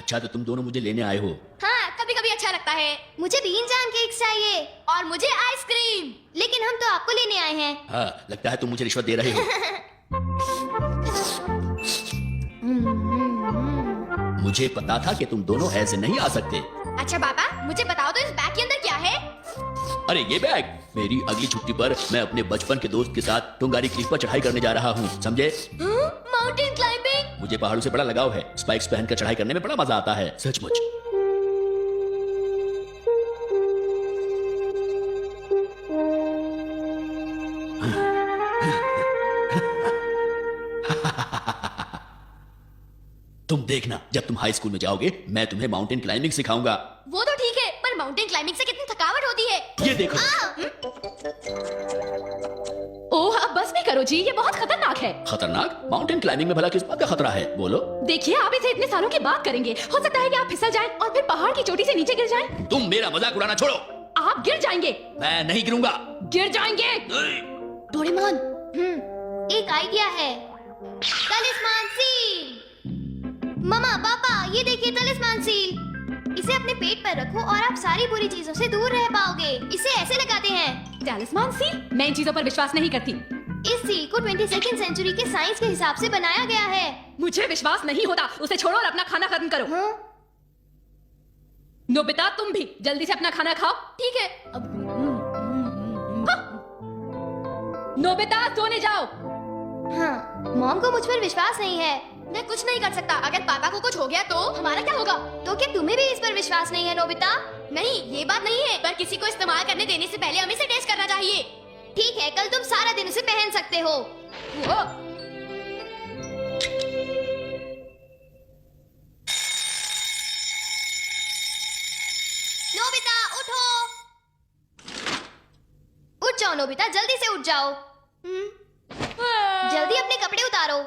अच्छा, तो तुम दोनों मुझे लेने आए हो। हाँ, कभी कभी अच्छा लगता है। मुझे बीन जाम केक्स चाहिए और मुझे आइसक्रीम। लेकिन हम तो आपको लेने आए हैं। हाँ, लगता है तुम मुझे रिश्वत दे रहे हो। मुझे पता था कि तुम दोनों ऐसे नहीं आ सकते। अच्छा पापा, मुझे बताओ तो इस बैग के अंदर क्या है? अरे ये बैग, मेरी अगली छुट्टी पर मैं अपने बचपन के दोस्त के साथ टुंगारी क्लिफ पर चढ़ाई करने जा रहा हूँ, समझे? Mountain climbing. मुझे पहाड़ों से बड़ा लगाव है। स्पाइक्स पहनकर चढ़ाई करने में बड़ा मजा आता है, सचमुच। तुम देखना, जब तुम हाई स्कूल में जाओगे मैं तुम्हें माउंटेन क्लाइंबिंग सिखाऊंगा। वो तो ठीक है, पर माउंटेन क्लाइंबिंग से कितनी थकावट होती है। ये देखो। ओह, अब बस भी करो जी, ये बहुत खतरनाक है। खतरनाक? माउंटेन क्लाइंबिंग में भला किस बात का खतरा है, बोलो? देखिए, आप इसे इतने सालों की बात करेंगे, हो सकता है कि आप फिसल जाएं और फिर पहाड़ की चोटी से नीचे गिर जाएं। तुम मेरा मजाक उड़ाना छोड़ो। आप गिर जाएंगे। मैं नहीं गिरूंगा। गिर जाएंगे। डोरेमोन, एक आइडिया है। तलिस्मान सील। मम्मा पापा, ये देखिए तलिस्मान सील। इसे अपने पेट पर रखो और आप सारी बुरी चीजों से दूर रह पाओगे। इसे ऐसे लगाते हैं। टैलिस्मान सील? मैं इन चीजों पर विश्वास नहीं करती। इस सील को 22वीं सेंचुरी के साइंस के हिसाब से बनाया गया है। मुझे विश्वास नहीं होता। उसे छोड़ो और अपना खाना खत्म करो। नोबिता, तुम भी जल्दी से अपना खाना खाओ। ठीक है। नोबिता, सोने जाओ। हाँ, मॉम को मुझ पर विश्वास नहीं है। मैं कुछ नहीं कर सकता। अगर पापा को कुछ हो गया तो हमारा क्या होगा? तो क्या तुम्हें भी इस पर विश्वास नहीं है नोबिता? नहीं, ये बात नहीं है, पर किसी को इस्तेमाल करने देने से पहले हमें इसे टेस्ट करना चाहिए। ठीक है, कल तुम सारा दिन उसे पहन सकते हो। नोबिता उठो। उठ जाओ नोबिता, जल्दी से उठ जाओ। जल्दी अपने कपड़े उतारो।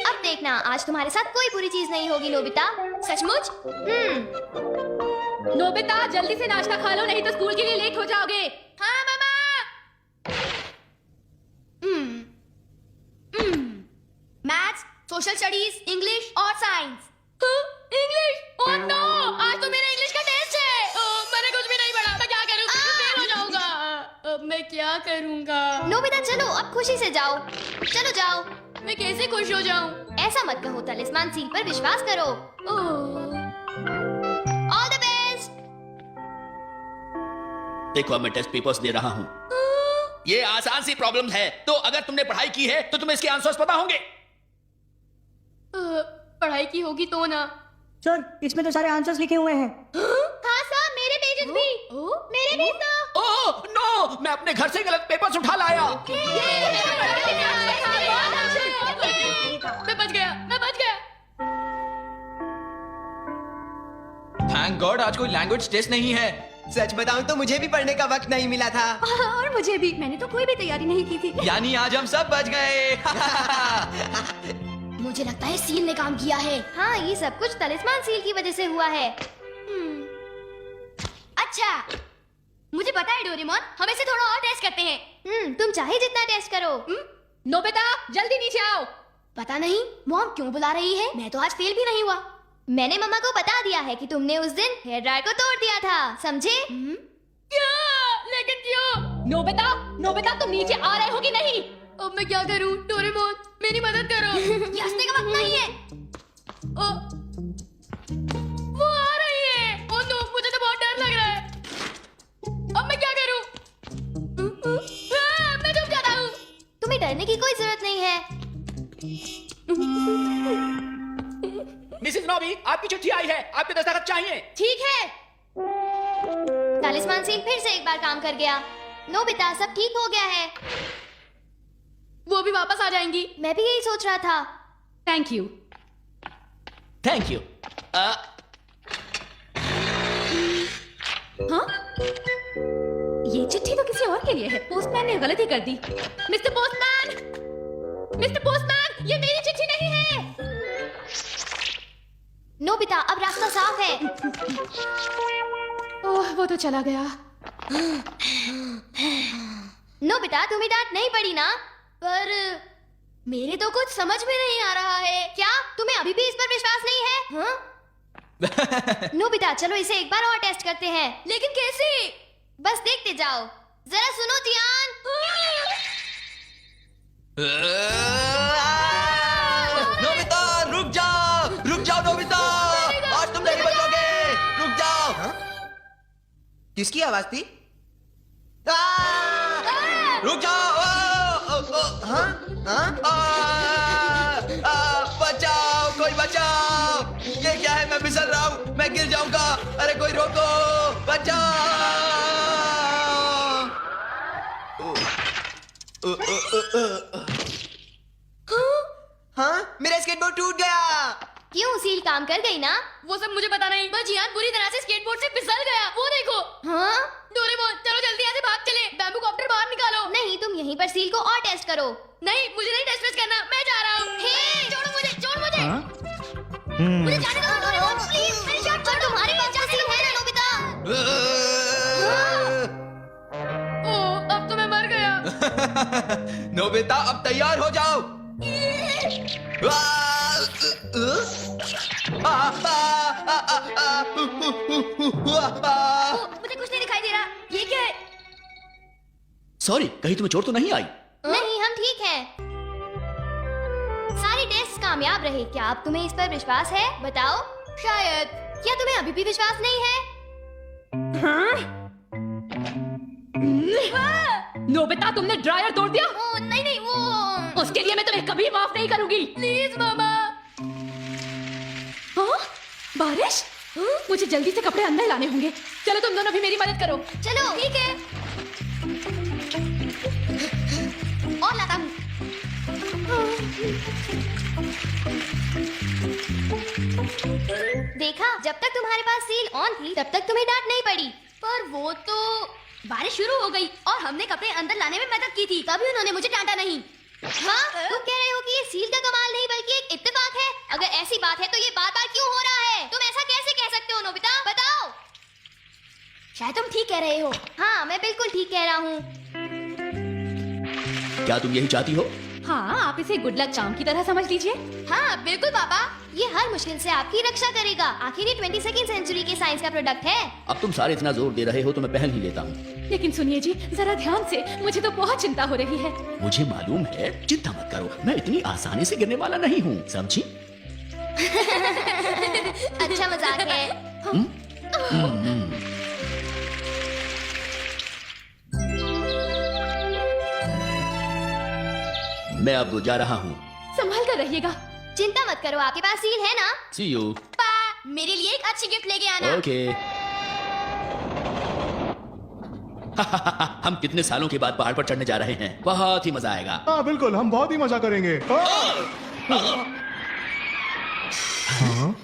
अब देखना, आज तुम्हारे साथ कोई बुरी चीज नहीं होगी नोबिता। सचमुच? नोबिता, जल्दी से नाश्ता खा लो, नहीं तो स्कूल के लिए लेट हो जाओगे। हाँ मामा। मैथ्स, सोशल स्टडीज, इंग्लिश और साइंस। इंग्लिश? ओह नो, आज तो मेरा इंग्लिश का टेस्ट है। मैंने कुछ भी नहीं पढ़ा, मैं क्या करूं? फेल हो जाऊंगा। अब मैं क्या करूंगा? नोबिता चलो, अब खुशी से जाओ। चलो जाओ। मैं कैसे खुश हो जाऊं? ऐसा मत कहो, तलिस्मान सील पर विश्वास करो। All the best. देखो, अब मैं टेस्ट पेपर्स दे रहा हूँ। ये आसान सी प्रॉब्लम है, तो अगर तुमने पढ़ाई की है तो तुम्हें इसके आंसर्स पता होंगे। पढ़ाई की होगी तो ना। सर, इसमें तो सारे आंसर्स लिखे हुए हैं। हाँ सर, मेरे पेजेस भी। मेरे भी तो। ओह नो, मैं अपने घर से गलत पेपर्स उठा लाया। मैं बच गया, मैं बच गया। थैंक गॉड आज कोई लैंग्वेज टेस्ट नहीं है। सच बताऊं तो मुझे भी पढ़ने का वक्त नहीं मिला था। और मुझे भी, मैंने तो कोई भी तैयारी नहीं की थी। यानी आज हम सब बच गए। मुझे लगता है सील ने काम किया है। हाँ, ये सब कुछ तलिस्मान सील की वजह से हुआ है। अच्छा, मुझे पता है डोरेमोन, हम इसे थोड़ा और टेस्ट करते हैं। तुम चाहे जितना टेस्ट करो। नोबिता, जल्दी नीचे आओ। पता नहीं मॉम क्यों बुला रही है। मैं तो आज फेल भी नहीं हुआ। मैंने मम्मा को बता दिया है कि तुमने उस दिन हेयर ड्रायर को तोड़ दिया था, समझे? क्या? लेकिन क्यों? नोबिता, तुम नीचे आ रहे हो कि नहीं? अब मैं क्या करूं? डोरेमोन, मेरी मदद करो। ये हंसने का वक्त नहीं है। वो आ रही है। ओह नो, मुझे तो बहुत डर लग रहा है। अब मैं क्या करूं? मैं डूब जाता हूं। तुम्हें डरने की कोई जरूरत नहीं है। मिसेस नॉबी, आपकी चिट्ठी आई है, आपके दस्तखत चाहिए। ठीक है। तालिस्मान सील फिर से एक बार काम कर गया। नोबिता, सब ठीक हो गया है। वो भी वापस आ जाएंगी। मैं भी यही सोच रहा था। Thank you. Thank you. हाँ? ये चिट्ठी तो किसी और के लिए है। पोस्टमैन ने गलती कर दी। मिस्टर पोस्टमैन, ये मेरी चिट्ठी नहीं है। नोबिता, अब रास्ता साफ है। ओह, वो तो चला गया। नोबिता, तुम्हें डांट नहीं पड़ी ना? पर मेरे तो कुछ समझ में नहीं आ रहा है। क्या तुम्हें अभी भी इस पर विश्वास नहीं है? हाँ? नोबिता चलो इसे एक बार और टेस्ट करते हैं। लेकिन कैसे? बस देखते जाओ। जरा सुनो जियान। नोबिता रुक जाओ नोबिता, आज तुम नहीं बचोगे, रुक जाओ। किसकी आवाज थी? रुक जाओ। बचाओ, कोई बचाओ। ये क्या है, मैं फिसल रहा हूँ, मैं गिर जाऊंगा। अरे कोई रोको, बचाओ। हाँ, मेरा स्केटबोर्ड टूट गया। क्यों सील काम कर गई ना? वो सब मुझे पता नहीं, पर जियान पूरी तरह से स्केटबोर्ड से फिसल गया। वो देखो। हाँ? डोरेमोन चलो जल्दी यहाँ से भाग चले। बैम्बू कॉप्टर बाहर निकालो। नहीं, तुम यहीं पर सील को और टेस्ट करो। नहीं, मुझे नहीं टेस्ट करना, मैं जा रहा हूँ। हे, छोड़ो मुझे, छोड़ मुझे। मुझे जाने दो डोरेमोन, प्लीज मेरी शर्ट पर तुम्हारे पास क्या सील है ना नोबिता? ओह, अब तो मैं मर गया। नोबिता अब तैयार हो जाओ। मुझे कुछ नहीं दिखाई दे रहा। ये क्या है? सॉरी, कहीं तुम्हें चोट तो नहीं आई? नहीं, हम ठीक हैं। सारे टेस्ट कामयाब रहे। क्या अब तुम्हें इस पर विश्वास है? बताओ। शायद। क्या तुम्हें अभी भी विश्वास नहीं है? नोबिता तुमने ड्रायर तोड़ दिया। ओ, नहीं वो उसके लिए मैं तुम्हें कभी माफ नहीं करूंगी। प्लीज मामा। हाँ? बारिश? मुझे जल्दी से कपड़े अंदर लाने होंगे। चलो तुम दोनों भी मेरी मदद करो। चलो ठीक है, और लाता हूँ। देखा, जब तक तुम्हारे पास सील ऑन थी तब तक तुम्हें डांट नहीं पड़ी, पर वो तो बारिश शुरू हो गई और हमने कपड़े अंदर लाने में मदद की थी, तभी उन्होंने मुझे डांटा नहीं। हाँ? तुम कह रहे हो कि ये सील का कमाल नहीं बल्कि एक इत्तेफाक है? अगर ऐसी बात है तो ये बार-बार क्यों हो रहा है? तुम ऐसा कैसे कह सकते हो नोबिता? बताओ। शायद तुम ठीक कह रहे हो। हाँ, मैं बिल्कुल ठीक कह रहा हूँ। क्या तुम यही चाहती हो? हाँ, आप इसे गुड लक चार्म की तरह समझ लीजिए। हाँ बिल्कुल पापा, ये हर मुश्किल से आपकी रक्षा करेगा। आखिर ये 22वीं सेंचुरी के साइंस का प्रोडक्ट है। अब तुम सारे इतना जोर दे रहे हो तो मैं पहन ही लेता हूँ। लेकिन सुनिए जी, जरा ध्यान से, मुझे तो बहुत चिंता हो रही है। मुझे मालूम है, चिंता मत करो, मैं इतनी आसानी से गिरने वाला नहीं हूँ, समझी? अच्छा मजाक है। मैं अब जा रहा हूँ। संभाल कर रहिएगा। चिंता मत करो, आपके पास सील है ना? See you. पापा, मेरे लिए एक अच्छी गिफ्ट लेके आना। ओके। हम कितने सालों के बाद पहाड़ पर चढ़ने जा रहे हैं, बहुत ही मजा आएगा। हाँ बिल्कुल, हम बहुत ही मजा करेंगे।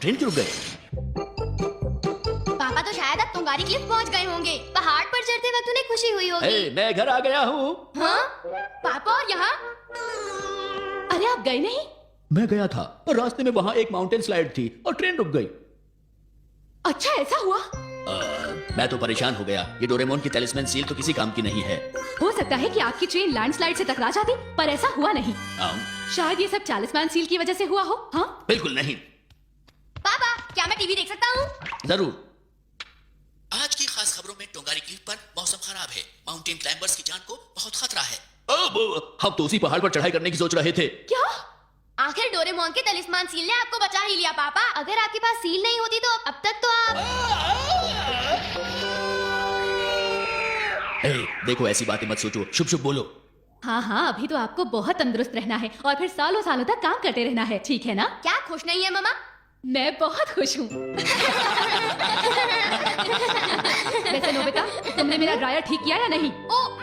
ट्रेन क्यों रुक गई? पापा तो शायद अब तुंगारी क्लिफ पहुंच गए होंगे। पहाड़ पर चढ़ते वक्त उन्हें खुशी हुई होगी। हे, मैं घर आ गया हूँ। हाँ? पापा और यहाँ? अरे आप गए नहीं? मैं गया था और रास्ते में वहाँ एक माउंटेन स्लाइड थी और ट्रेन रुक गई। अच्छा ऐसा हुआ? मैं तो परेशान हो गया। ये डोरेमोन की तलिस्मैन सील तो किसी काम की नहीं है। हो सकता है कि आपकी ट्रेन लैंडस्लाइड से टकरा जाती, पर ऐसा हुआ नहीं। शायद ये सब टैलिस्मैन सील की वजह से हुआ हो। हाँ? बिल्कुल नहीं। पापा, क्या मैं टीवी देख सकता हूँ? जरूर। आज की खास खबरों में टोंगारी क्लिफ पर मौसम खराब है। माउंटेन क्लाइंबर्स की जान को बहुत खतरा है। हम तो उसी पहाड़ पर चढ़ाई करने की सोच रहे थे। क्या? आखिर डोरेमोन के तलिस्मान सील ने आपको बचा ही लिया पापा। अगर आपके पास सील नहीं होती तो अब तक तो आप। देखो ऐसी बातें मत सोचो, शुभ शुभ बोलो। हाँ हाँ, अभी तो आपको बहुत तंदुरुस्त रहना है और फिर सालों सालों तक काम करते रहना है, ठीक है ना? क्या खुश नहीं है मम्मा? मैं बहुत खुश हूँ। वैसे नोबिता, तुमने मेरा ड्रायर ठीक किया या नहीं? ओ,